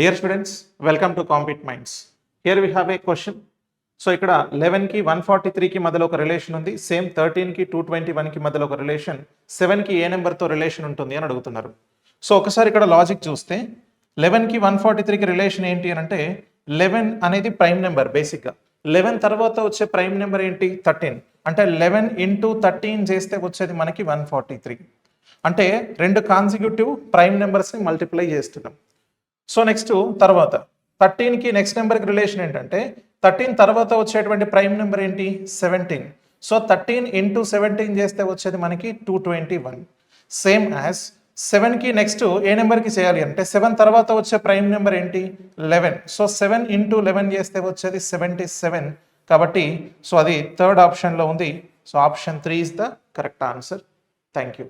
Dear students, welcome to Compete Minds. Here we have a question. So ఇక్కడ 11కి 143కి మధ్యలో ఒక relation ఉంది, same 13కి 221కి మధ్యలో ఒక రిలేషన్, 7కి ఏ నెంబర్తో రిలేషన్ ఉంటుంది అని అడుగుతున్నారు. సో ఒకసారి ఇక్కడ లాజిక్ చూస్తే 11కి 143కి రిలేషన్ ఏంటి అని అంటే 11 అనేది ప్రైమ్ నెంబర్. బేసిక్గా 11 తర్వాత వచ్చే ప్రైమ్ నెంబర్ ఏంటి 13, అంటే 11 ఇంటూ 13 చేస్తే వచ్చేది మనకి 143. అంటే రెండు కాన్సిక్యూటివ్ ప్రైమ్ నెంబర్స్ని మల్టిప్లై చేస్తున్నాం. సో నెక్స్ట్ తర్వాత 13కి నెక్స్ట్ నెంబర్కి రిలేషన్ ఏంటంటే 13 తర్వాత వచ్చేటువంటి ప్రైమ్ నెంబర్ ఏంటి 17. సో 13 ఇంటూ 17 చేస్తే వచ్చేది మనకి 221. సేమ్ యాజ్ 7కి నెక్స్ట్ ఏ నెంబర్కి చేయాలి అంటే 7 తర్వాత వచ్చే ప్రైమ్ నెంబర్ ఏంటి 11. సో 7 ఇంటూ 11 చేస్తే వచ్చేది 77. కాబట్టి సో అది థర్డ్ ఆప్షన్లో ఉంది. So option 3 is the correct answer. Thank you.